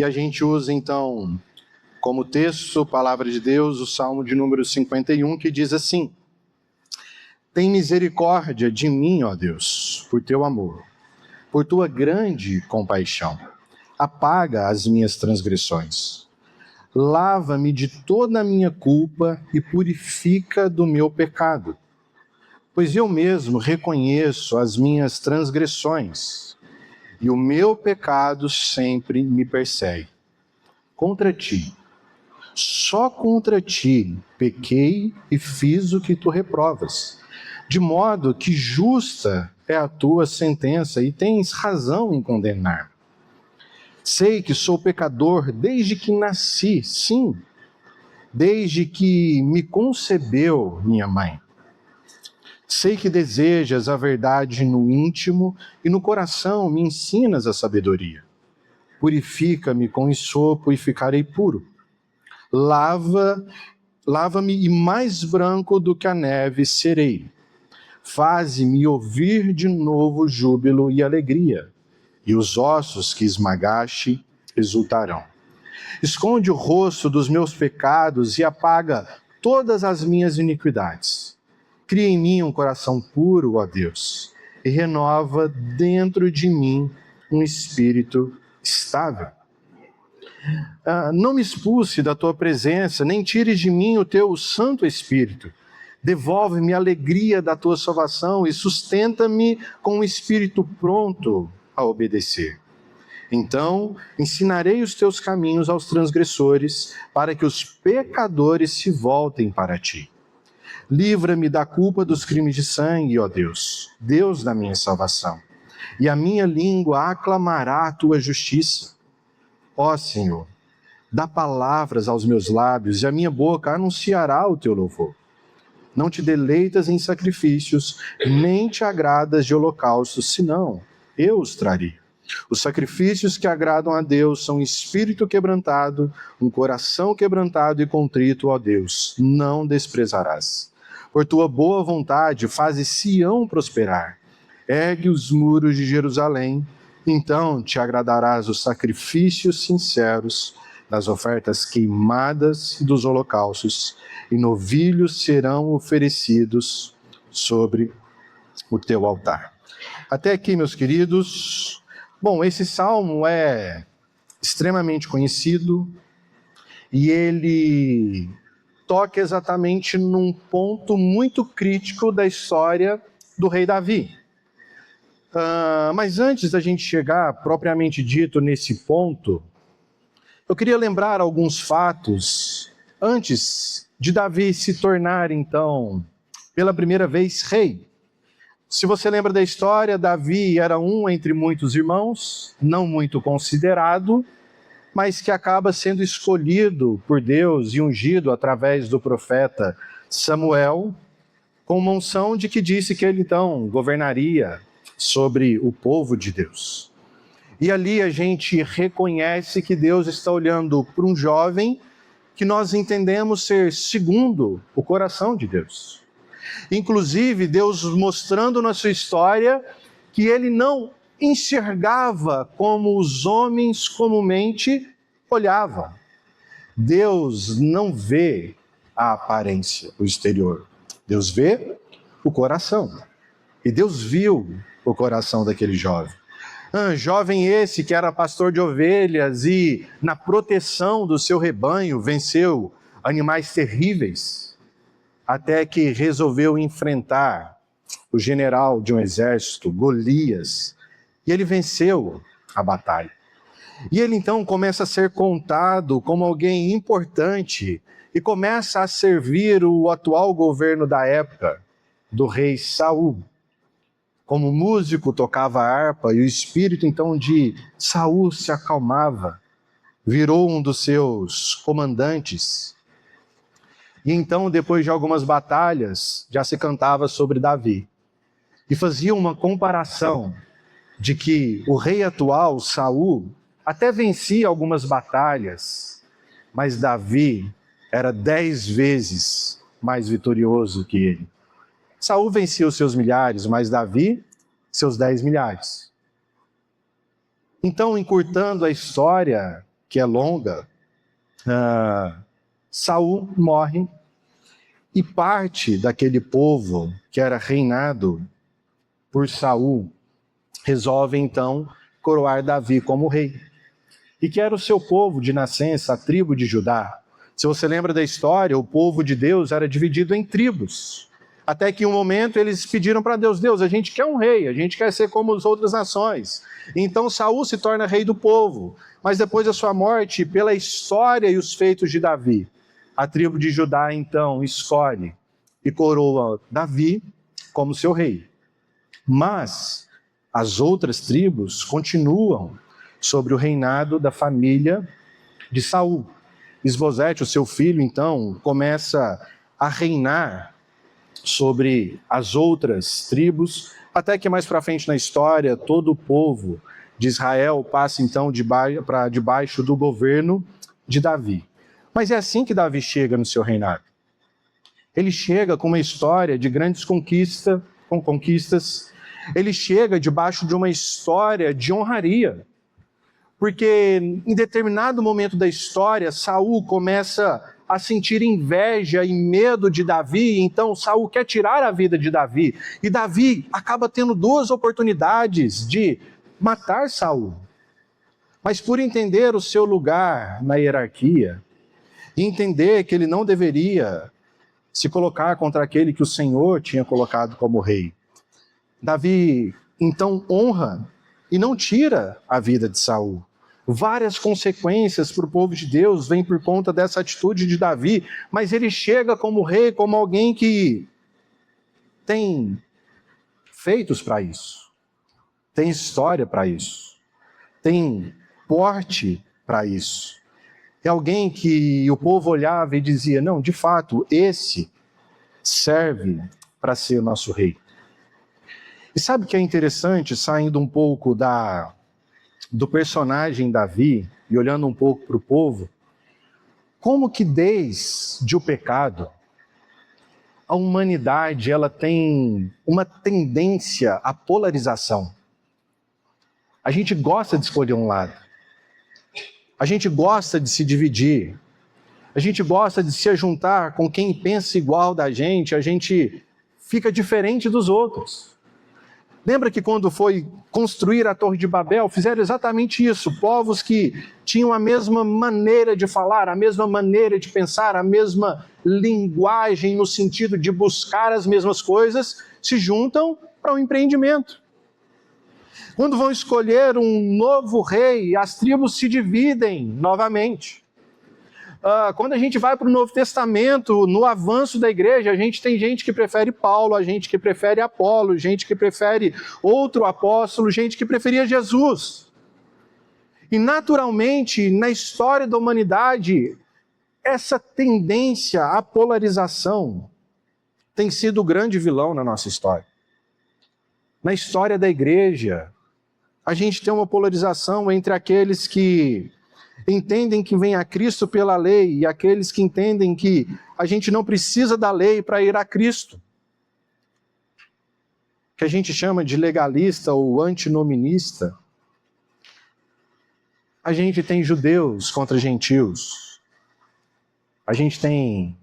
E a gente usa então como texto, palavra de Deus, o Salmo de número 51, que diz assim: tem misericórdia de mim, ó Deus, por teu amor, por tua grande compaixão. Apaga as minhas transgressões. Lava-me de toda a minha culpa e purifica do meu pecado. Pois eu mesmo reconheço as minhas transgressões, e o meu pecado sempre me persegue. Contra ti, só contra ti, pequei e fiz o que tu reprovas, de modo que justa é a tua sentença e tens razão em condenar. Sei que sou pecador desde que nasci, sim, desde que me concebeu minha mãe. Sei que desejas a verdade no íntimo e no coração me ensinas a sabedoria. Purifica-me com hisopo e ficarei puro. Lava-me e mais branco do que a neve serei. Faze-me ouvir de novo júbilo e alegria, e os ossos que esmagaste exultarão. Esconde o rosto dos meus pecados e apaga todas as minhas iniquidades. Cria em mim um coração puro, ó Deus, e renova dentro de mim um espírito estável. Não me expulse da tua presença, nem tires de mim o teu Santo Espírito. Devolve-me a alegria da tua salvação e sustenta-me com um espírito pronto a obedecer. Então, ensinarei os teus caminhos aos transgressores, para que os pecadores se voltem para ti. Livra-me da culpa dos crimes de sangue, ó Deus, Deus da minha salvação, e a minha língua aclamará a tua justiça. Ó Senhor, dá palavras aos meus lábios, e a minha boca anunciará o teu louvor. Não te deleitas em sacrifícios, nem te agradas de holocaustos, senão eu os traria. Os sacrifícios que agradam a Deus são espírito quebrantado, um coração quebrantado e contrito, ó Deus, não desprezarás. Por tua boa vontade, faze Sião prosperar. Ergue os muros de Jerusalém, então te agradarás os sacrifícios sinceros, das ofertas queimadas e dos holocaustos, e novilhos serão oferecidos sobre o teu altar. Até aqui, meus queridos. Bom, esse salmo é extremamente conhecido e ele toca exatamente num ponto muito crítico da história do rei Davi. Mas antes da gente chegar, propriamente dito, nesse ponto, eu queria lembrar alguns fatos antes de Davi se tornar, então, pela primeira vez rei. Se você lembra da história, Davi era um entre muitos irmãos, não muito considerado, mas que acaba sendo escolhido por Deus e ungido através do profeta Samuel, com uma unção de que disse que ele então governaria sobre o povo de Deus. E ali a gente reconhece que Deus está olhando para um jovem que nós entendemos ser segundo o coração de Deus. Inclusive, Deus mostrando na sua história que ele não enxergava como os homens comumente olhavam. Deus não vê a aparência, o exterior. Deus vê o coração. E Deus viu o coração daquele jovem. Jovem esse que era pastor de ovelhas e, na proteção do seu rebanho, venceu animais terríveis, até que resolveu enfrentar o general de um exército, Golias, e ele venceu a batalha. E ele então começa a ser contado como alguém importante e começa a servir o atual governo da época, do rei Saul. Como músico tocava harpa e o espírito então de Saul se acalmava, virou um dos seus comandantes. E então, depois de algumas batalhas, já se cantava sobre Davi. E fazia uma comparação de que o rei atual, Saul, até vencia algumas batalhas, mas Davi era 10 vezes mais vitorioso que ele. Saul vencia os seus milhares, mas Davi, seus 10 milhares. Então, encurtando a história, que é longa, Saul morre e parte daquele povo que era reinado por Saul resolve então coroar Davi como rei. E que era o seu povo de nascença, a tribo de Judá. Se você lembra da história, o povo de Deus era dividido em tribos. Até que em um momento eles pediram para Deus: Deus, a gente quer um rei, a gente quer ser como as outras nações. Então Saul se torna rei do povo. Mas depois da sua morte, pela história e os feitos de Davi, a tribo de Judá então escolhe e coroa Davi como seu rei. Mas as outras tribos continuam sobre o reinado da família de Saul. Isbosete, o seu filho, então, começa a reinar sobre as outras tribos, até que mais para frente na história, todo o povo de Israel passa então para debaixo do governo de Davi. Mas é assim que Davi chega no seu reinado. Ele chega com uma história de grandes conquistas, ele chega debaixo de uma história de honraria. Porque em determinado momento da história, Saul começa a sentir inveja e medo de Davi, então Saul quer tirar a vida de Davi. E Davi acaba tendo duas oportunidades de matar Saul. Mas por entender o seu lugar na hierarquia, e entender que ele não deveria se colocar contra aquele que o Senhor tinha colocado como rei, Davi então honra e não tira a vida de Saul. Várias consequências para o povo de Deus vêm por conta dessa atitude de Davi, mas ele chega como rei, como alguém que tem feitos para isso, tem história para isso, tem porte para isso. É alguém que o povo olhava e dizia: não, de fato, esse serve para ser o nosso rei. E sabe o que é interessante, saindo um pouco do personagem Davi e olhando um pouco para o povo, como que desde o pecado, a humanidade ela tem uma tendência à polarização. A gente gosta de escolher um lado. A gente gosta de se dividir. A gente gosta de se juntar com quem pensa igual da gente. A gente fica diferente dos outros. Lembra que quando foi construir a Torre de Babel, fizeram exatamente isso. Povos que tinham a mesma maneira de falar, a mesma maneira de pensar, a mesma linguagem no sentido de buscar as mesmas coisas, se juntam para um empreendimento. Quando vão escolher um novo rei, as tribos se dividem novamente. Quando a gente vai para o Novo Testamento, no avanço da igreja, a gente tem gente que prefere Paulo, a gente que prefere Apolo, gente que prefere outro apóstolo, gente que preferia Jesus. E naturalmente, na história da humanidade, essa tendência à polarização tem sido o grande vilão na nossa história. Na história da igreja, a gente tem uma polarização entre aqueles que entendem que vem a Cristo pela lei e aqueles que entendem que a gente não precisa da lei para ir a Cristo. Que a gente chama de legalista ou antinominista. A gente tem judeus contra gentios. A gente tem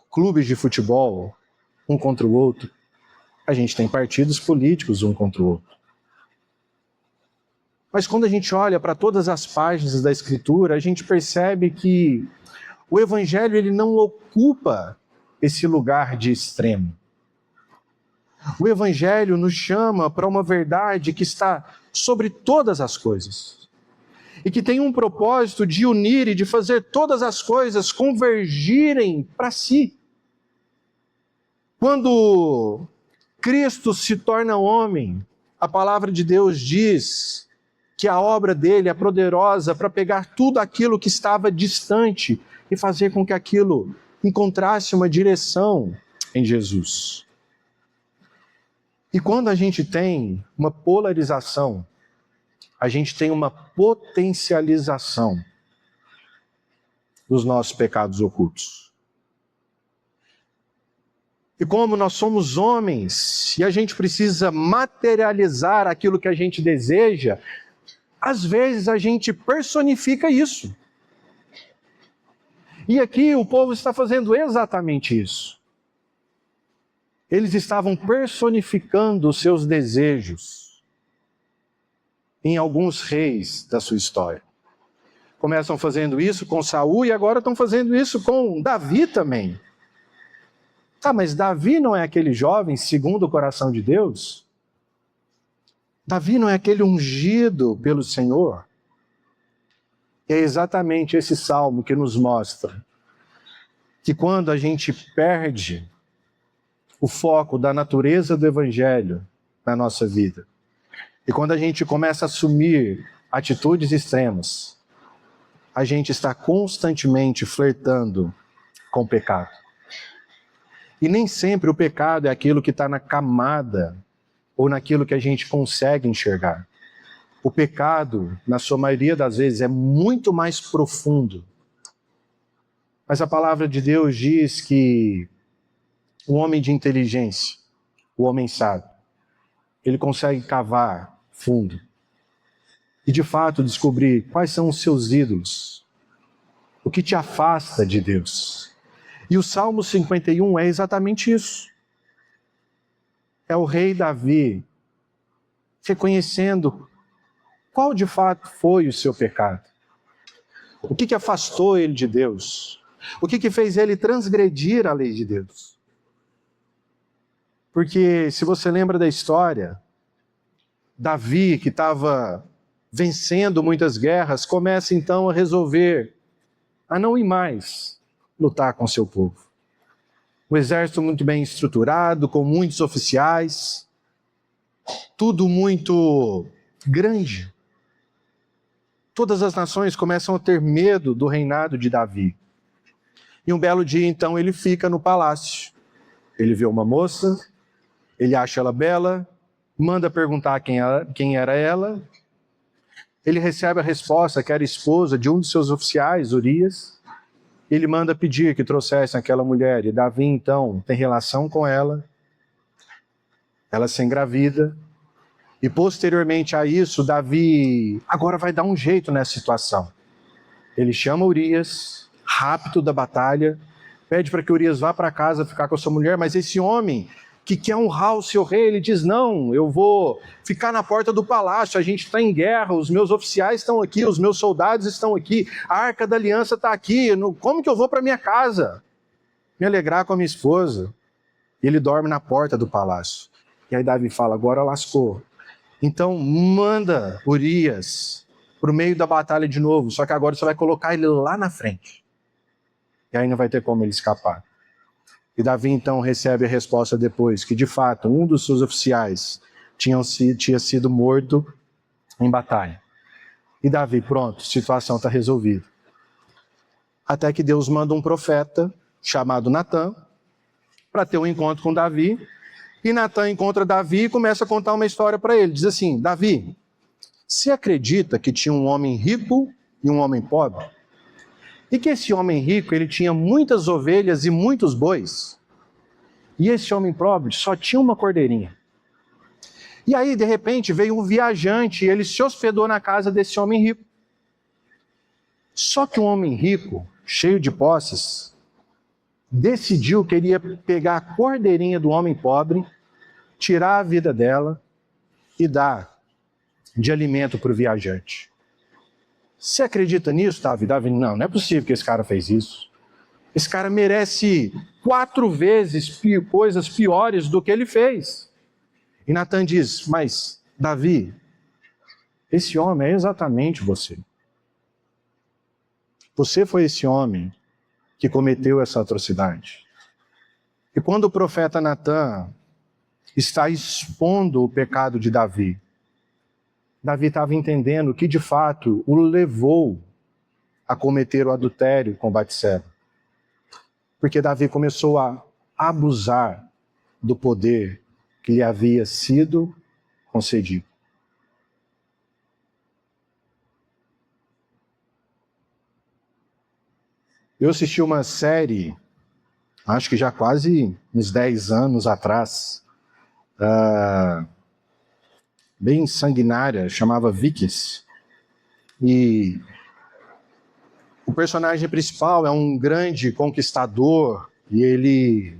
clubes de futebol, um contra o outro. A gente tem partidos políticos, um contra o outro. Mas quando a gente olha para todas as páginas da Escritura, a gente percebe que o Evangelho ele não ocupa esse lugar de extremo. O Evangelho nos chama para uma verdade que está sobre todas as coisas e que tem um propósito de unir e de fazer todas as coisas convergirem para si. Quando Cristo se torna homem, a palavra de Deus diz que a obra dele é poderosa para pegar tudo aquilo que estava distante e fazer com que aquilo encontrasse uma direção em Jesus. E quando a gente tem uma polarização, a gente tem uma potencialização dos nossos pecados ocultos. E como nós somos homens e a gente precisa materializar aquilo que a gente deseja, às vezes a gente personifica isso. E aqui o povo está fazendo exatamente isso. Eles estavam personificando os seus desejos em alguns reis da sua história. Começam fazendo isso com Saul e agora estão fazendo isso com Davi também. Tá, mas Davi não é aquele jovem segundo o coração de Deus? Davi não é aquele ungido pelo Senhor? É exatamente esse salmo que nos mostra que quando a gente perde o foco da natureza do Evangelho na nossa vida, e quando a gente começa a assumir atitudes extremas, a gente está constantemente flertando com o pecado. E nem sempre o pecado é aquilo que está na camada ou naquilo que a gente consegue enxergar. O pecado, na sua maioria das vezes, é muito mais profundo. Mas a palavra de Deus diz que o homem de inteligência, o homem sábio, ele consegue cavar fundo e de fato descobrir quais são os seus ídolos, o que te afasta de Deus. E o Salmo 51 é exatamente isso. É o rei Davi reconhecendo qual de fato foi o seu pecado. O que afastou ele de Deus? O que fez ele transgredir a lei de Deus? Porque se você lembra da história, Davi, que estava vencendo muitas guerras, começa então a resolver a não ir mais lutar com seu povo. O exército muito bem estruturado, com muitos oficiais, tudo muito grande. Todas as nações começam a ter medo do reinado de Davi. E um belo dia, então, ele fica no palácio. Ele vê uma moça, ele acha ela bela, manda perguntar quem era ela. Ele recebe a resposta que era esposa de um dos seus oficiais, Urias. Ele manda pedir que trouxessem aquela mulher. E Davi, então, tem relação com ela. Ela se engravida. E posteriormente a isso, Davi agora vai dar um jeito nessa situação. Ele chama Urias, rápido da batalha, pede para que Urias vá para casa ficar com a sua mulher, mas esse homem que quer honrar o seu rei, ele diz, não, eu vou ficar na porta do palácio, a gente está em guerra, os meus oficiais estão aqui, os meus soldados estão aqui, a Arca da Aliança está aqui, como que eu vou para minha casa? Me alegrar com a minha esposa. E ele dorme na porta do palácio. E aí Davi fala, agora lascou. Então manda Urias para o meio da batalha de novo, só que agora você vai colocar ele lá na frente. E aí não vai ter como ele escapar. E Davi então recebe a resposta depois, que de fato um dos seus oficiais tinha sido morto em batalha. E Davi, pronto, a situação está resolvida. Até que Deus manda um profeta chamado Natã para ter um encontro com Davi. E Natã encontra Davi e começa a contar uma história para ele. Diz assim, Davi, você acredita que tinha um homem rico e um homem pobre? E que esse homem rico, ele tinha muitas ovelhas e muitos bois. E esse homem pobre só tinha uma cordeirinha. E aí, de repente, veio um viajante e ele se hospedou na casa desse homem rico. Só que um homem rico, cheio de posses, decidiu que ele ia pegar a cordeirinha do homem pobre, tirar a vida dela e dar de alimento para o viajante. Você acredita nisso, Davi? Davi, não é possível que esse cara fez isso. Esse cara merece 4 vezes coisas piores do que ele fez. E Natã diz, mas Davi, esse homem é exatamente você. Você foi esse homem que cometeu essa atrocidade. E quando o profeta Natã está expondo o pecado de Davi, Davi estava entendendo que de fato o levou a cometer o adultério com Batseba. Porque Davi começou a abusar do poder que lhe havia sido concedido. Eu assisti uma série, acho que já quase uns 10 anos atrás, bem sanguinária, chamava Vikings. E personagem principal é um grande conquistador e ele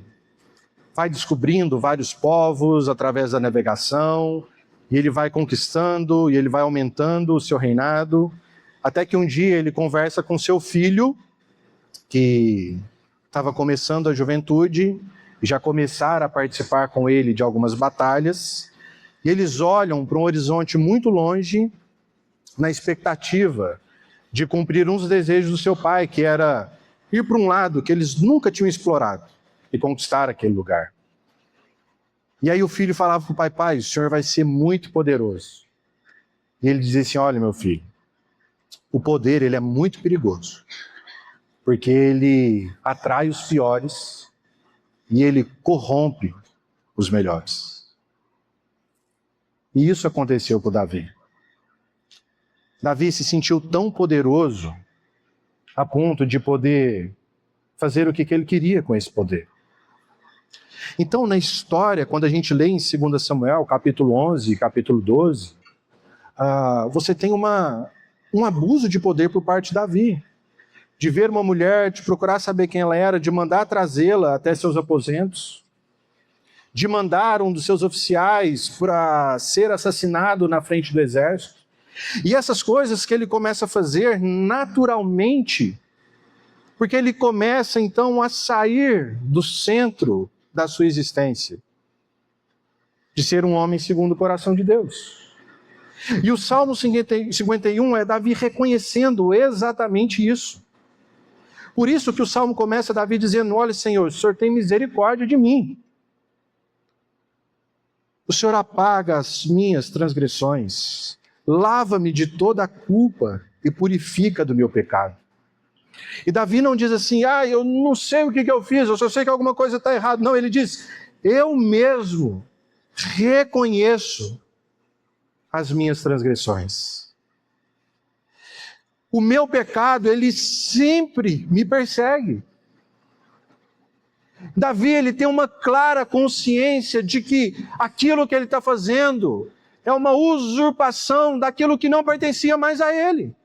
vai descobrindo vários povos através da navegação, e ele vai conquistando e ele vai aumentando o seu reinado, até que um dia ele conversa com seu filho, que estava começando a juventude, já começaram a participar com ele de algumas batalhas, e eles olham para um horizonte muito longe, na expectativa de cumprir uns desejos do seu pai, que era ir para um lado que eles nunca tinham explorado e conquistar aquele lugar. E aí o filho falava para o pai: pai, o senhor vai ser muito poderoso. E ele dizia assim: olha, meu filho, o poder ele é muito perigoso, porque ele atrai os piores e ele corrompe os melhores. E isso aconteceu com Davi. Davi se sentiu tão poderoso a ponto de poder fazer o que ele queria com esse poder. Então, na história, quando a gente lê em 2 Samuel, capítulo 11 e capítulo 12, você tem um abuso de poder por parte de Davi. De ver uma mulher, de procurar saber quem ela era, de mandar trazê-la até seus aposentos, de mandar um dos seus oficiais para ser assassinado na frente do exército. E essas coisas que ele começa a fazer naturalmente, porque ele começa então a sair do centro da sua existência, de ser um homem segundo o coração de Deus. E o Salmo 51 é Davi reconhecendo exatamente isso. Por isso que o Salmo começa Davi dizendo: olha, Senhor, o Senhor tem misericórdia de mim. O Senhor apaga as minhas transgressões, lava-me de toda a culpa e purifica do meu pecado. E Davi não diz assim: eu não sei o que eu fiz, eu só sei que alguma coisa está errada. Não, ele diz: eu mesmo reconheço as minhas transgressões. O meu pecado, ele sempre me persegue. Davi, ele tem uma clara consciência de que aquilo que ele está fazendo é uma usurpação daquilo que não pertencia mais a ele.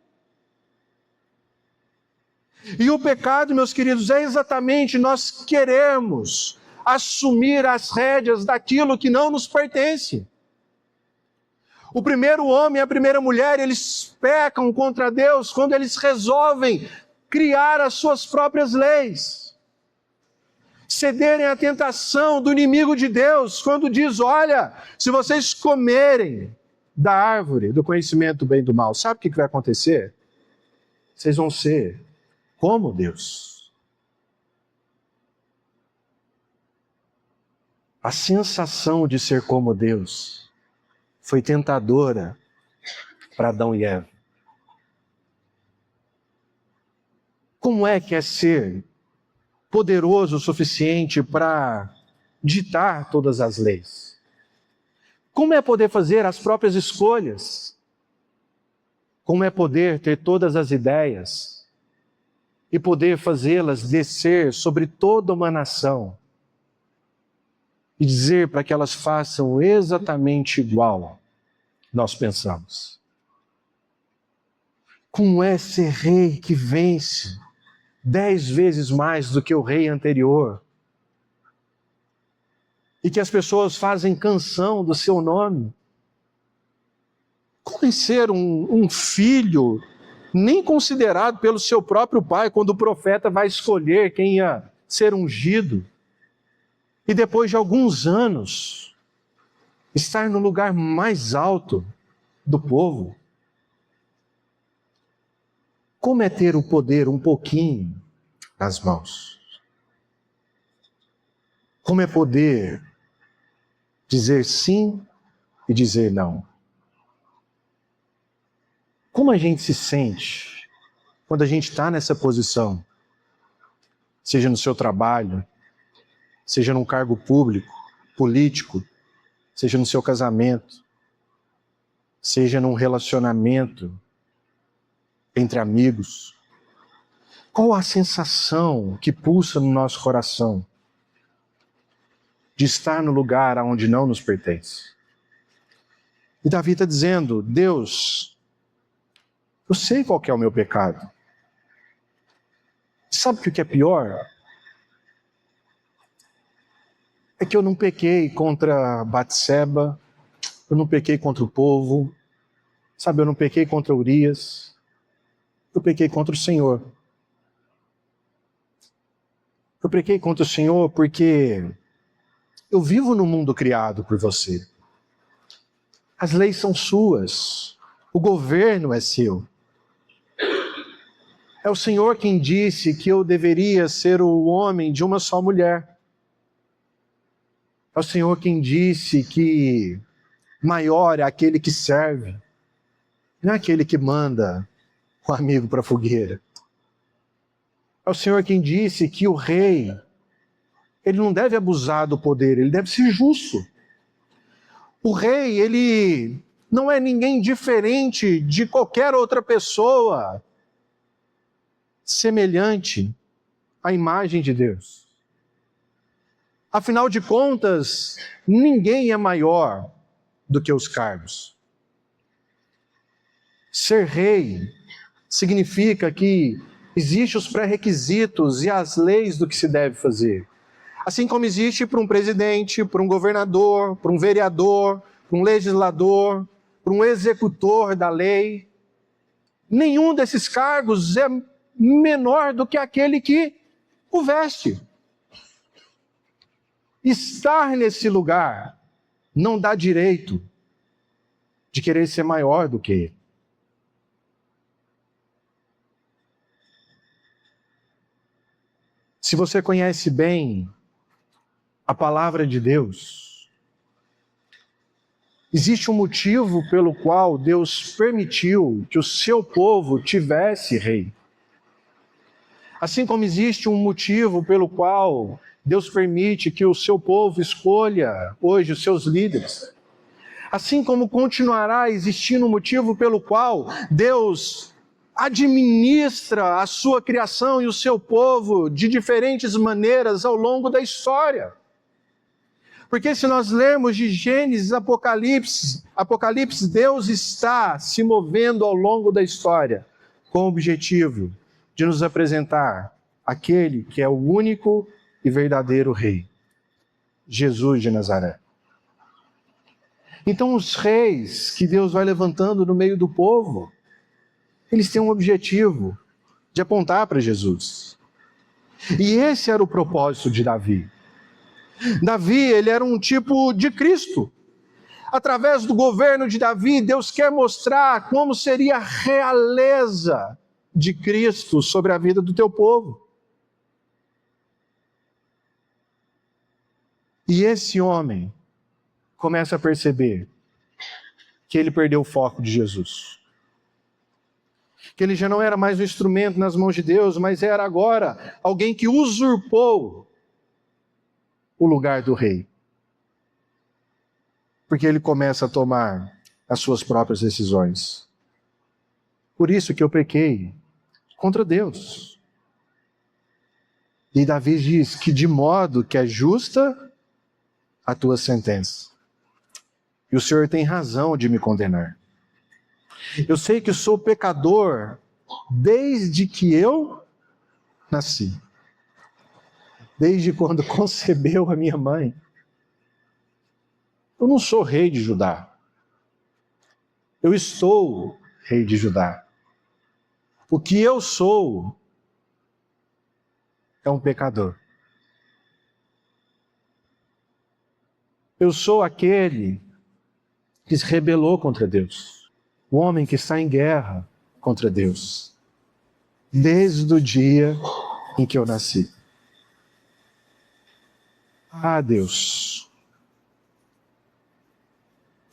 E o pecado, meus queridos, é exatamente nós queremos assumir as rédeas daquilo que não nos pertence. O primeiro homem e a primeira mulher, eles pecam contra Deus quando eles resolvem criar as suas próprias leis. Cederem à tentação do inimigo de Deus, quando diz: olha, se vocês comerem da árvore do conhecimento do bem e do mal, sabe o que vai acontecer? Vocês vão ser como Deus. A sensação de ser como Deus foi tentadora para Adão e Eva. Como é que é ser poderoso o suficiente para ditar todas as leis? Como é poder fazer as próprias escolhas? Como é poder ter todas as ideias e poder fazê-las descer sobre toda uma nação e dizer para que elas façam exatamente igual nós pensamos? Como é ser rei que vence 10 vezes mais do que o rei anterior? E que as pessoas fazem canção do seu nome? Como é ser um filho nem considerado pelo seu próprio pai, quando o profeta vai escolher quem ia ser ungido? E depois de alguns anos, estar no lugar mais alto do povo? Como é ter o poder um pouquinho nas mãos? Como é poder dizer sim e dizer não? Como a gente se sente quando a gente está nessa posição? Seja no seu trabalho, seja num cargo público, político, seja no seu casamento, seja num relacionamento entre amigos. Qual a sensação que pulsa no nosso coração de estar no lugar onde não nos pertence? E Davi está dizendo: Deus, eu sei qual que é o meu pecado. Sabe o que é pior? É que eu não pequei contra Batseba, eu não pequei contra o povo, sabe, eu não pequei contra Urias, eu pequei contra o Senhor. Eu pequei contra o Senhor porque eu vivo no mundo criado por você. As leis são suas, o governo é seu. É o Senhor quem disse que eu deveria ser o homem de uma só mulher. É o Senhor quem disse que maior é aquele que serve, não é aquele que manda o amigo para a fogueira. É o Senhor quem disse que o rei, ele não deve abusar do poder, ele deve ser justo. O rei, ele não é ninguém diferente de qualquer outra pessoa semelhante à imagem de Deus. Afinal de contas, ninguém é maior do que os cargos. Ser rei significa que existem os pré-requisitos e as leis do que se deve fazer. Assim como existe para um presidente, para um governador, para um vereador, para um legislador, para um executor da lei. Nenhum desses cargos é menor do que aquele que o veste. Estar nesse lugar não dá direito de querer ser maior do que ele. Se você conhece bem a palavra de Deus, existe um motivo pelo qual Deus permitiu que o seu povo tivesse rei. Assim como existe um motivo pelo qual Deus permite que o seu povo escolha hoje os seus líderes. Assim como continuará existindo um motivo pelo qual Deus administra a sua criação e o seu povo de diferentes maneiras ao longo da história. Porque se nós lermos de Gênesis, Apocalipse, Deus está se movendo ao longo da história com o objetivo de nos apresentar aquele que é o único e verdadeiro Rei, Jesus de Nazaré. Então os reis que Deus vai levantando no meio do povo, eles têm um objetivo de apontar para Jesus. E esse era o propósito de Davi. Davi, ele era um tipo de Cristo. Através do governo de Davi, Deus quer mostrar como seria a realeza de Cristo sobre a vida do teu povo. E esse homem começa a perceber que ele perdeu o foco de Jesus. Que ele já não era mais um instrumento nas mãos de Deus, mas era agora alguém que usurpou o lugar do rei. Porque ele começa a tomar as suas próprias decisões. Por isso que eu pequei contra Deus. E Davi diz que de modo que é justa a tua sentença. E o Senhor tem razão de me condenar. Eu sei que sou pecador desde que eu nasci. Desde quando concebeu a minha mãe. Eu não sou rei de Judá. Eu estou rei de Judá. O que eu sou é um pecador. Eu sou aquele que se rebelou contra Deus. O homem que está em guerra contra Deus. Desde o dia em que eu nasci. Ah, Deus.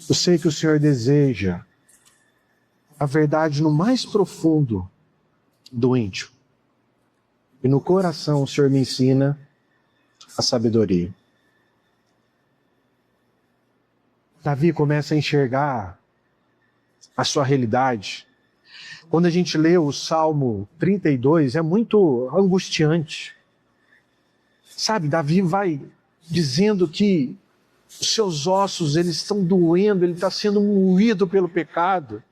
Eu sei que o Senhor deseja a verdade no mais profundo do íntimo. E no coração o Senhor me ensina a sabedoria. Davi começa a enxergar a sua realidade. Quando a gente lê o Salmo 32, é muito angustiante. Sabe, Davi vai dizendo que os seus ossos, eles estão doendo, ele está sendo moído pelo pecado.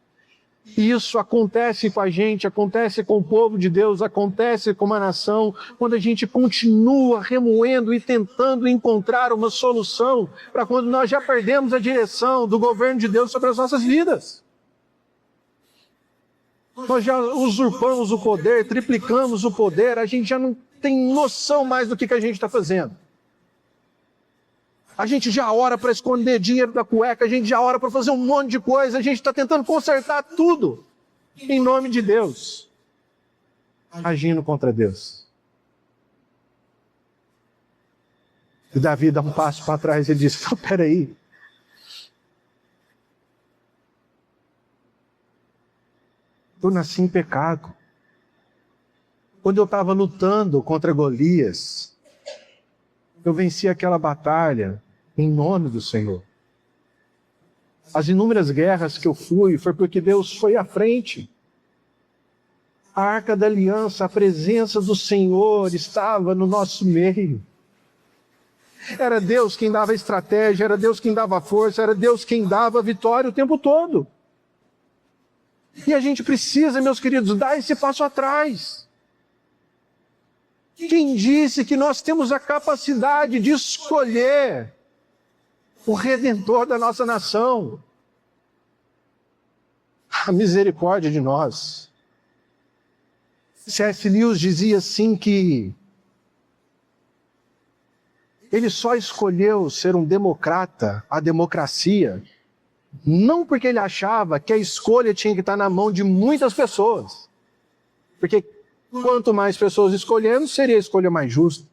E isso acontece com a gente, acontece com o povo de Deus, acontece com uma nação, quando a gente continua remoendo e tentando encontrar uma solução para quando nós já perdemos a direção do governo de Deus sobre as nossas vidas. Nós já usurpamos o poder, triplicamos o poder, a gente já não tem noção mais do que a gente está fazendo. A gente já ora para esconder dinheiro da cueca, a gente já ora para fazer um monte de coisa, a gente está tentando consertar tudo em nome de Deus, agindo contra Deus. E Davi dá um passo para trás e diz: não, peraí. Eu nasci em pecado. Quando eu estava lutando contra Golias, eu venci aquela batalha em nome do Senhor. As inúmeras guerras que eu fui foi porque Deus foi à frente. A Arca da Aliança, a presença do Senhor estava no nosso meio. Era Deus quem dava estratégia, era Deus quem dava força, era Deus quem dava vitória o tempo todo. E a gente precisa, meus queridos, dar esse passo atrás. Quem disse que nós temos a capacidade de escolher o Redentor da nossa nação? A misericórdia de nós. C.S. Lewis dizia assim que ele só escolheu ser um democrata, a democracia, não porque ele achava que a escolha tinha que estar na mão de muitas pessoas. Porque quanto mais pessoas escolhendo, seria a escolha mais justa.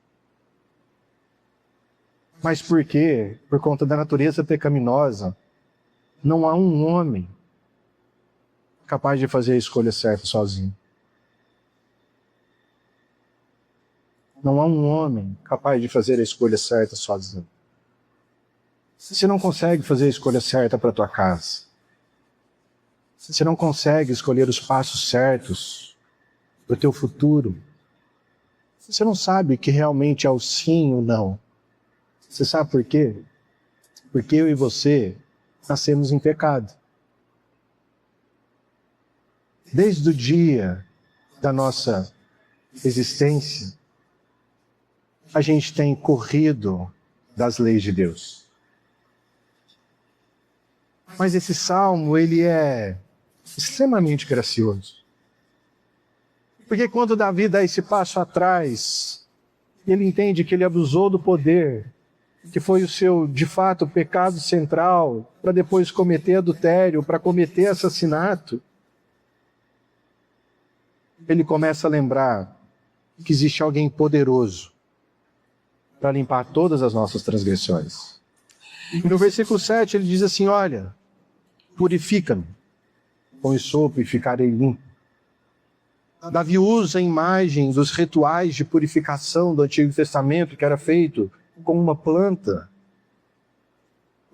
Mas por quê? Por conta da natureza pecaminosa, não há um homem capaz de fazer a escolha certa sozinho. Não há um homem capaz de fazer a escolha certa sozinho. Você não consegue fazer a escolha certa para a tua casa. Você não consegue escolher os passos certos para o teu futuro. Você não sabe o que realmente é o sim ou não. Você sabe por quê? Porque eu e você nascemos em pecado. Desde o dia da nossa existência, a gente tem corrido das leis de Deus. Mas esse salmo, ele é extremamente gracioso. Porque quando Davi dá esse passo atrás, ele entende que ele abusou do poder, que foi o seu, de fato, pecado central, para depois cometer adultério, para cometer assassinato. Ele começa a lembrar que existe alguém poderoso para limpar todas as nossas transgressões. No versículo 7 ele diz assim: olha, purifica-me com esopo e ficarei limpo. Davi usa a imagem dos rituais de purificação do Antigo Testamento, que era feito com uma planta.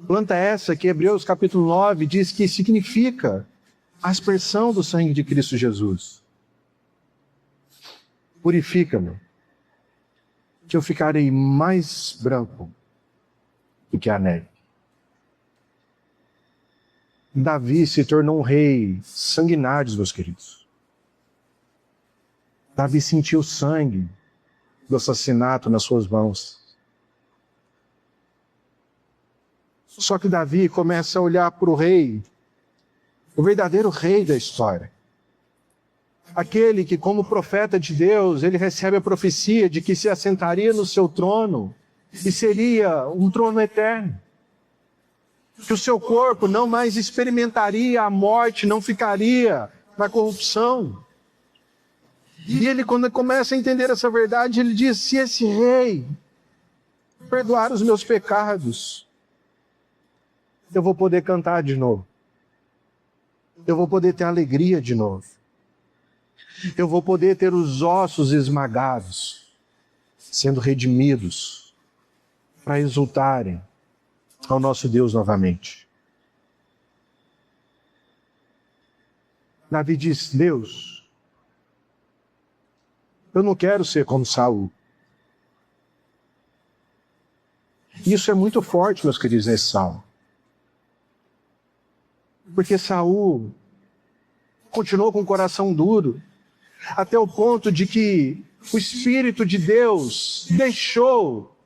Planta essa que Hebreus capítulo 9 diz que significa a aspersão do sangue de Cristo Jesus. Purifica-me, que eu ficarei mais branco do que a neve. Davi se tornou um rei sanguinário, meus queridos. Davi sentiu o sangue do assassinato nas suas mãos. Só que Davi começa a olhar para o rei, o verdadeiro rei da história. Aquele que, como profeta de Deus, ele recebe a profecia de que se assentaria no seu trono e seria um trono eterno. Que o seu corpo não mais experimentaria a morte, não ficaria na corrupção. E ele, quando começa a entender essa verdade, ele diz: se esse rei perdoar os meus pecados, eu vou poder cantar de novo. Eu vou poder ter alegria de novo. Eu vou poder ter os ossos esmagados, sendo redimidos, para exultarem ao nosso Deus novamente. Davi diz: Deus, eu não quero ser como Saul. Isso é muito forte, meus queridos, nesse salmo. Porque Saul continuou com o coração duro, até o ponto de que o Espírito de Deus deixou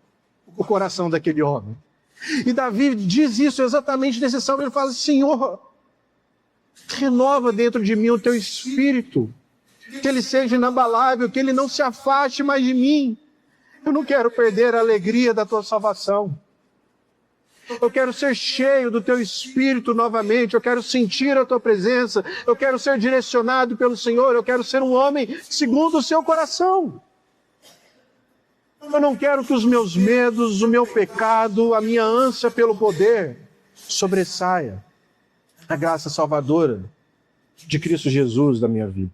o coração daquele homem. E Davi diz isso exatamente nesse salmo. Ele fala: Senhor, renova dentro de mim o teu Espírito, que ele seja inabalável, que ele não se afaste mais de mim. Eu não quero perder a alegria da tua salvação. Eu quero ser cheio do teu Espírito novamente, eu quero sentir a tua presença, eu quero ser direcionado pelo Senhor, eu quero ser um homem segundo o seu coração. Eu não quero que os meus medos, o meu pecado, a minha ânsia pelo poder sobressaia a graça salvadora de Cristo Jesus da minha vida.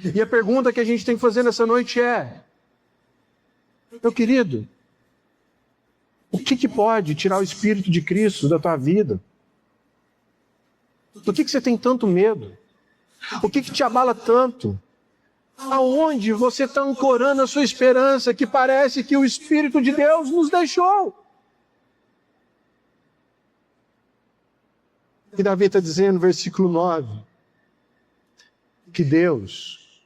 E a pergunta que a gente tem que fazer nessa noite é: meu querido, o que pode tirar o Espírito de Cristo da tua vida? Do que você tem tanto medo? O que te abala tanto? Aonde você está ancorando a sua esperança, que parece que o Espírito de Deus nos deixou? E Davi está dizendo no versículo 9, que Deus,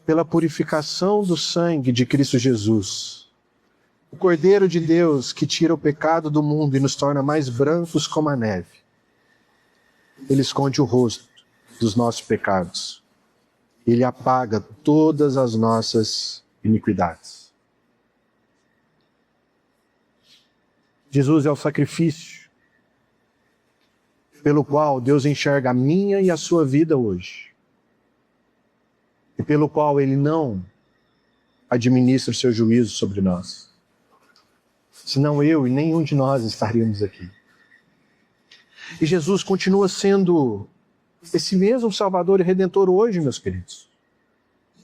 pela purificação do sangue de Cristo Jesus, o Cordeiro de Deus que tira o pecado do mundo e nos torna mais brancos como a neve, Ele esconde o rosto dos nossos pecados. Ele apaga todas as nossas iniquidades. Jesus é o sacrifício pelo qual Deus enxerga a minha e a sua vida hoje. E pelo qual Ele não administra o seu juízo sobre nós. Senão eu e nenhum de nós estaríamos aqui. E Jesus continua sendo esse mesmo Salvador e Redentor hoje, meus queridos.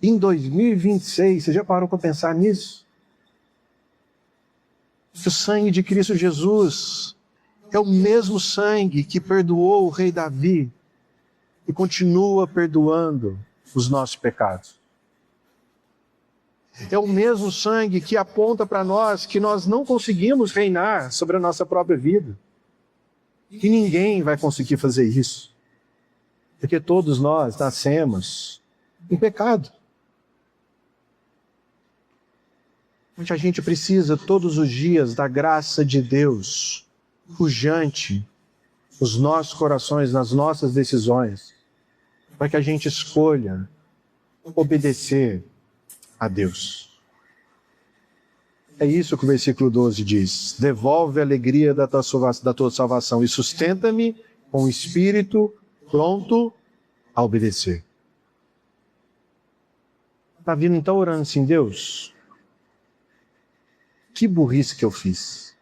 Em 2026, você já parou para pensar nisso? Que o sangue de Cristo Jesus é o mesmo sangue que perdoou o rei Davi e continua perdoando os nossos pecados. É o mesmo sangue que aponta para nós que nós não conseguimos reinar sobre a nossa própria vida. E ninguém vai conseguir fazer isso. Porque todos nós nascemos em pecado. Mas a gente precisa todos os dias da graça de Deus pujante nos nossos corações, nas nossas decisões, para que a gente escolha obedecer a Deus. É isso que o versículo 12 diz: devolve a alegria da tua salvação e sustenta-me com o espírito pronto a obedecer. Está vindo então orando assim: Deus, que burrice que eu fiz.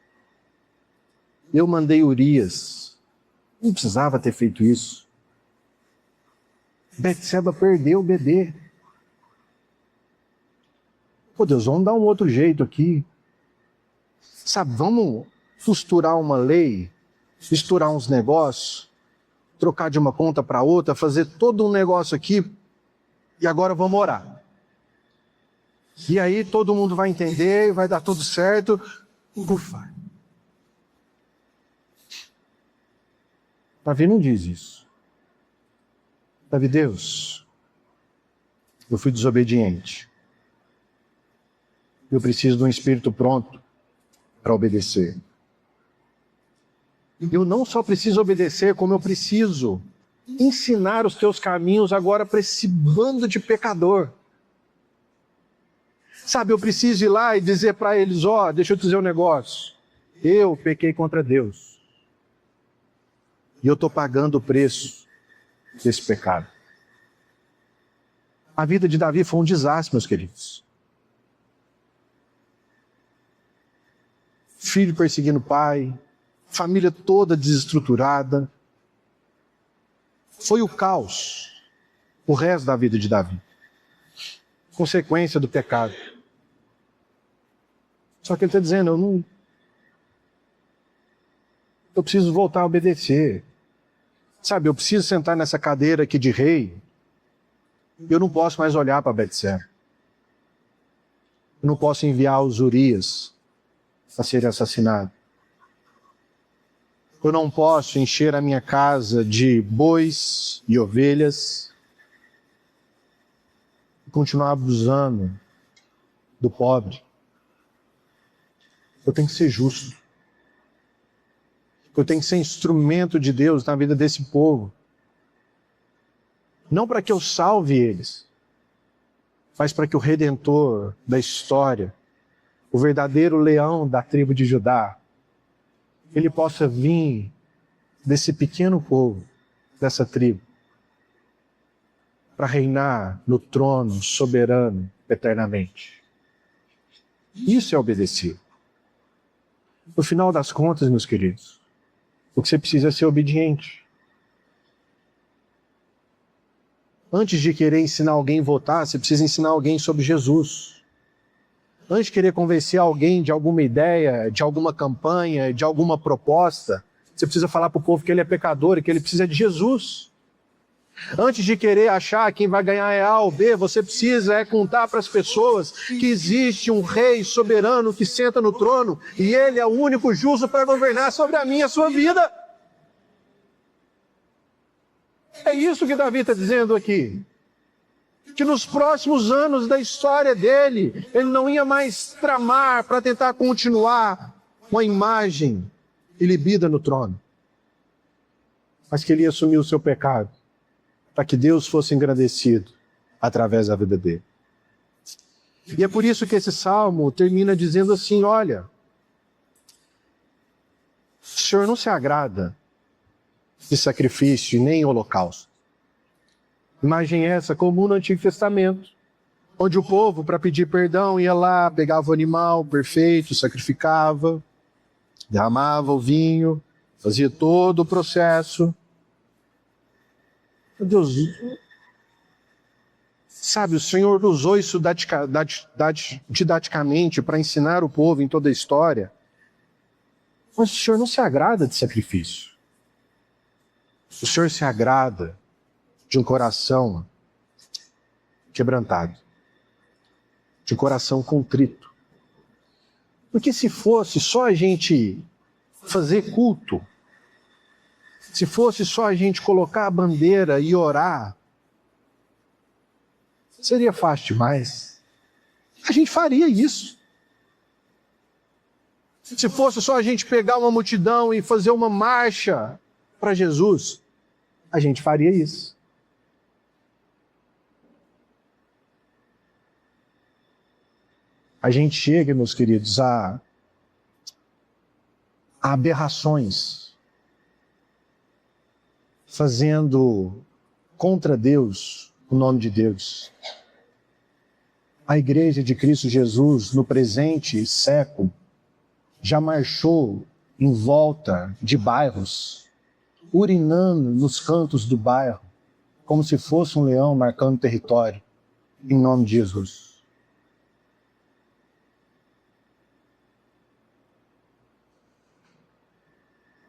Eu mandei Urias, não precisava ter feito isso. Betseba perdeu o bebê. Pô, Deus, vamos dar um outro jeito aqui. Sabe, vamos costurar uma lei, misturar uns negócios, trocar de uma conta para outra, fazer todo um negócio aqui, e agora vamos orar. E aí todo mundo vai entender, vai dar tudo certo. Ufa. Davi não diz isso. Davi, Deus, eu fui desobediente. Eu preciso de um espírito pronto para obedecer. Eu não só preciso obedecer, como eu preciso ensinar os teus caminhos agora para esse bando de pecador. Sabe, eu preciso ir lá e dizer para eles: ó, deixa eu te dizer um negócio. Eu pequei contra Deus. E eu estou pagando o preço desse pecado. A vida de Davi foi um desastre, meus queridos. Filho perseguindo o pai, família toda desestruturada. Foi o caos o resto da vida de Davi. Consequência do pecado. Só que ele está dizendo: eu preciso voltar a obedecer. Sabe, eu preciso sentar nessa cadeira aqui de rei. Eu não posso mais olhar para Betseba. Eu não posso enviar os Urias a serem assassinados. Eu não posso encher a minha casa de bois e ovelhas e continuar abusando do pobre. Eu tenho que ser justo. Eu tenho que ser instrumento de Deus na vida desse povo. Não para que eu salve eles, mas para que o Redentor da história, o verdadeiro leão da tribo de Judá, ele possa vir desse pequeno povo, dessa tribo, para reinar no trono soberano eternamente. Isso é obedecer. No final das contas, meus queridos, o que você precisa é ser obediente. Antes de querer ensinar alguém a votar, você precisa ensinar alguém sobre Jesus. Antes de querer convencer alguém de alguma ideia, de alguma campanha, de alguma proposta, você precisa falar para o povo que ele é pecador e que ele precisa de Jesus. Antes de querer achar quem vai ganhar é A ou B, você precisa contar para as pessoas que existe um rei soberano que senta no trono e ele é o único justo para governar sobre a minha e a sua vida. É isso que Davi está dizendo aqui. Que nos próximos anos da história dele, ele não ia mais tramar para tentar continuar com a imagem ilibida no trono, mas que ele ia assumir o seu pecado, para que Deus fosse engrandecido através da vida dele. E é por isso que esse salmo termina dizendo assim, olha, o Senhor não se agrada de sacrifício nem holocausto. Imagem essa comum no Antigo Testamento, onde o povo, para pedir perdão, ia lá, pegava o animal perfeito, sacrificava, derramava o vinho, fazia todo o processo. Meu Deus, sabe, o Senhor usou isso didaticamente para ensinar o povo em toda a história, mas o Senhor não se agrada de sacrifício. O Senhor se agrada de um coração quebrantado, de um coração contrito. Porque se fosse só a gente fazer culto, se fosse só a gente colocar a bandeira e orar, seria fácil demais. A gente faria isso. Se fosse só a gente pegar uma multidão e fazer uma marcha para Jesus, a gente faria isso. A gente chega, meus queridos, a aberrações, fazendo contra Deus o nome de Deus. A Igreja de Cristo Jesus, no presente século, já marchou em volta de bairros, urinando nos cantos do bairro, como se fosse um leão marcando território, em nome de Jesus.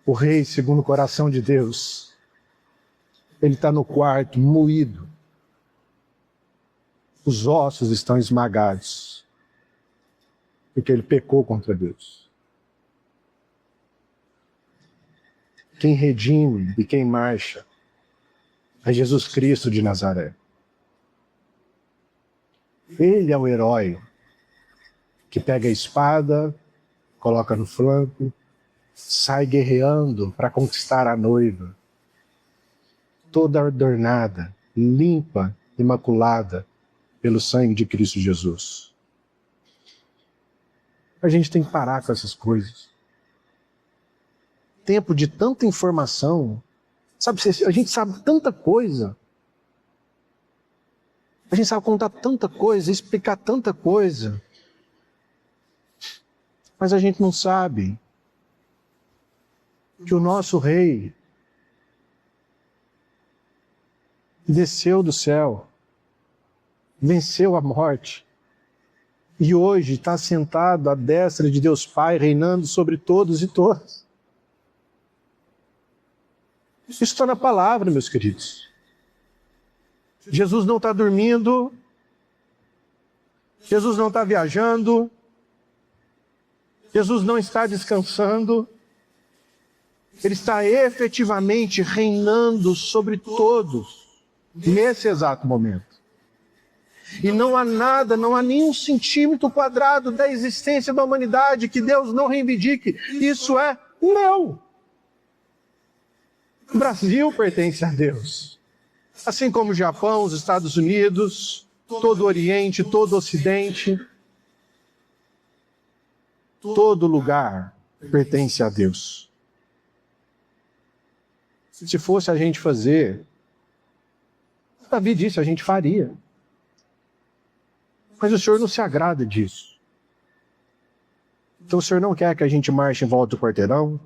O rei, segundo o coração de Deus, ele está no quarto, moído. Os ossos estão esmagados, porque ele pecou contra Deus. Quem redime e quem marcha é Jesus Cristo de Nazaré. Ele é o herói que pega a espada, coloca no flanco, sai guerreando para conquistar a noiva, toda adornada, limpa, imaculada pelo sangue de Cristo Jesus. A gente tem que parar com essas coisas. Tempo de tanta informação, sabe, a gente sabe tanta coisa. A gente sabe contar tanta coisa, explicar tanta coisa. Mas a gente não sabe que o nosso rei desceu do céu, venceu a morte e hoje está sentado à destra de Deus Pai, reinando sobre todos e todas. Isso está na palavra, meus queridos. Jesus não está dormindo, Jesus não está viajando, Jesus não está descansando. Ele está efetivamente reinando sobre todos nesse exato momento. E não há nada, não há nenhum centímetro quadrado da existência da humanidade que Deus não reivindique. Isso é meu. O Brasil pertence a Deus. Assim como o Japão, os Estados Unidos, todo o Oriente, todo o Ocidente, todo lugar pertence a Deus. Se fosse a gente fazer, Davi disse, a gente faria. Mas o Senhor não se agrada disso. Então o Senhor não quer que a gente marche em volta do quarteirão.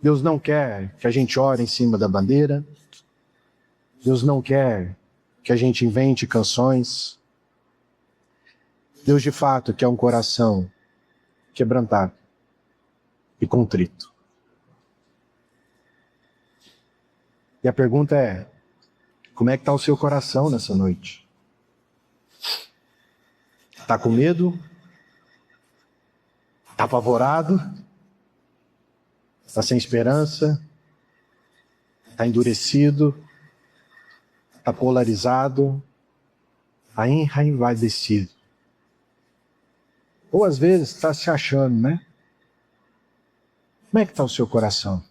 Deus não quer que a gente ore em cima da bandeira. Deus não quer que a gente invente canções. Deus de fato quer um coração quebrantado e contrito. E a pergunta é, como é que está o seu coração nessa noite? Está com medo? Está apavorado? Está sem esperança? Está endurecido? Está polarizado? Está enraivecido? Ou às vezes está se achando, né? Como é que está o seu coração?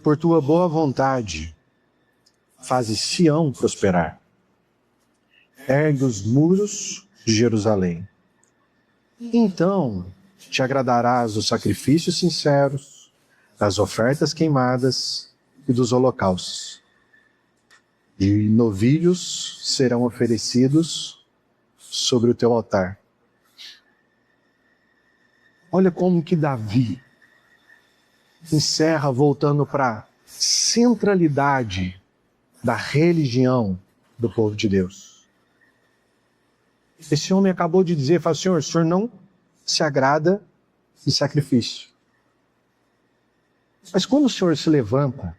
Por tua boa vontade, fazes Sião prosperar. Ergue os muros de Jerusalém. Então te agradarás dos sacrifícios sinceros, das ofertas queimadas e dos holocaustos. E novilhos serão oferecidos sobre o teu altar. Olha como que Davi encerra voltando para a centralidade da religião do povo de Deus. Esse homem acabou de dizer, fala, Senhor, o Senhor não se agrada de sacrifício. Mas quando o Senhor se levanta,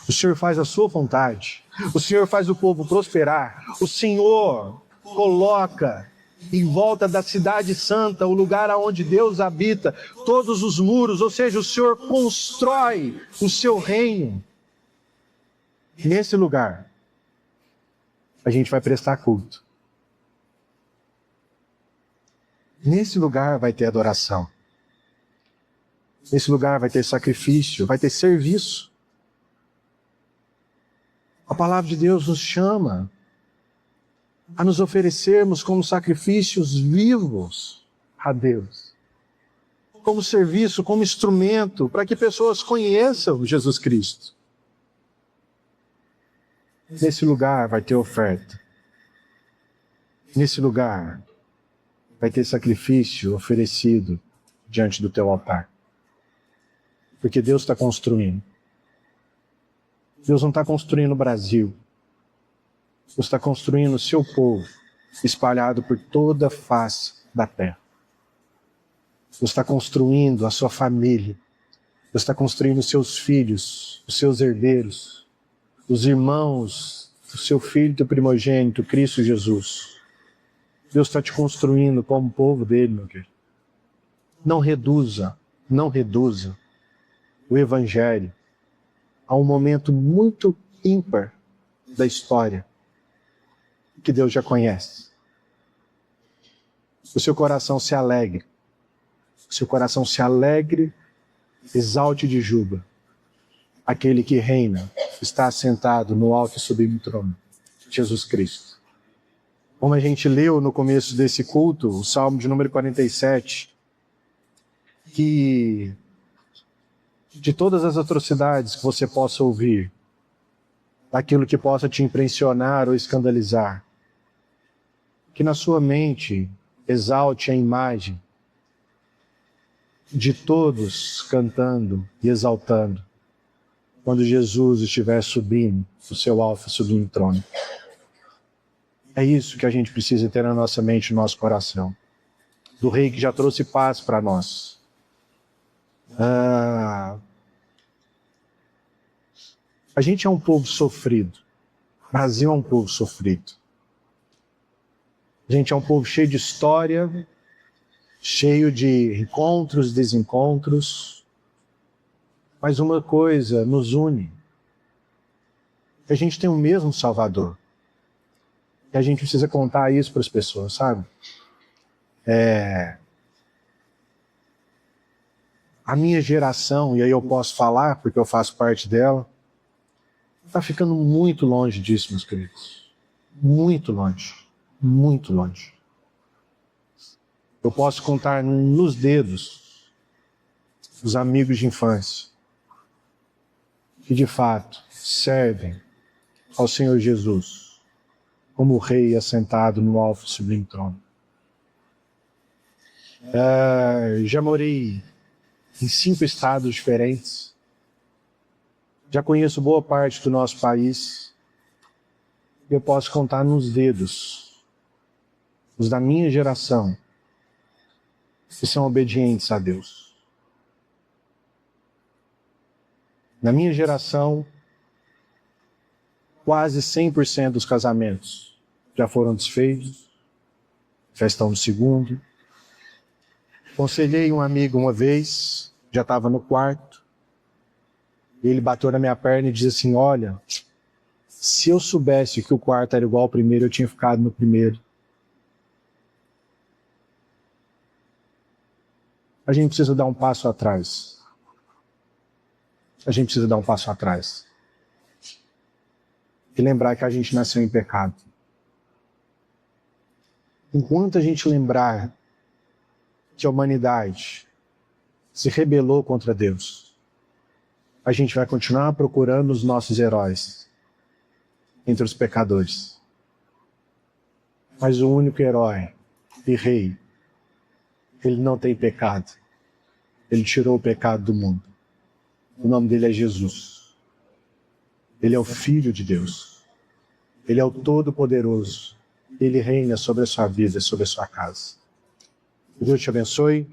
o Senhor faz a sua vontade, o Senhor faz o povo prosperar, o Senhor coloca em volta da cidade santa, o lugar onde Deus habita, todos os muros, ou seja, o Senhor constrói o seu reino. Nesse lugar, a gente vai prestar culto. Nesse lugar vai ter adoração. Nesse lugar vai ter sacrifício, vai ter serviço. A palavra de Deus nos chama a nos oferecermos como sacrifícios vivos a Deus. Como serviço, como instrumento, para que pessoas conheçam Jesus Cristo. Nesse lugar vai ter oferta. Nesse lugar vai ter sacrifício oferecido diante do teu altar. Porque Deus está construindo. Deus não está construindo o Brasil. Deus está construindo o seu povo, espalhado por toda a face da terra. Deus está construindo a sua família. Deus está construindo os seus filhos, os seus herdeiros, os irmãos do seu Filho, do primogênito, Cristo Jesus. Deus está te construindo como povo dele, meu querido. Não reduza o Evangelho a um momento muito ímpar da história que Deus já conhece. O seu coração se alegre. O seu coração se alegre, exalte de júbilo. Aquele que reina está assentado no alto e sublime trono, Jesus Cristo. Como a gente leu no começo desse culto, o Salmo de número 47, que de todas as atrocidades que você possa ouvir, daquilo que possa te impressionar ou escandalizar, que na sua mente exalte a imagem de todos cantando e exaltando quando Jesus estiver subindo o seu alto e sublime trono. É isso que a gente precisa ter na nossa mente, no nosso coração. Do Rei que já trouxe paz para nós. A gente é um povo sofrido. O Brasil é um povo sofrido. A gente é um povo cheio de história, cheio de encontros, desencontros, mas uma coisa nos une: a gente tem o mesmo Salvador. E a gente precisa contar isso para as pessoas, sabe? A minha geração, e aí eu posso falar porque eu faço parte dela, está ficando muito longe disso, meus queridos. Muito longe. Muito longe. Eu posso contar nos dedos os amigos de infância que de fato servem ao Senhor Jesus como o Rei assentado no alto e sublime trono. Já morei em 5 estados diferentes. Já conheço boa parte do nosso país. E eu posso contar nos dedos os da minha geração que são obedientes a Deus. Na minha geração, quase 100% dos casamentos já foram desfeitos, já estão no segundo. Aconselhei um amigo uma vez, já estava no quarto, e ele bateu na minha perna e disse assim: olha, se eu soubesse que o quarto era igual ao primeiro, eu tinha ficado no primeiro. A gente precisa dar um passo atrás. A gente precisa dar um passo atrás. E lembrar que a gente nasceu em pecado. Enquanto a gente lembrar que a humanidade se rebelou contra Deus, a gente vai continuar procurando os nossos heróis entre os pecadores. Mas o único herói e rei, ele não tem pecado. Ele tirou o pecado do mundo. O nome dele é Jesus. Ele é o Filho de Deus. Ele é o Todo-Poderoso. Ele reina sobre a sua vida, sobre a sua casa. Deus te abençoe.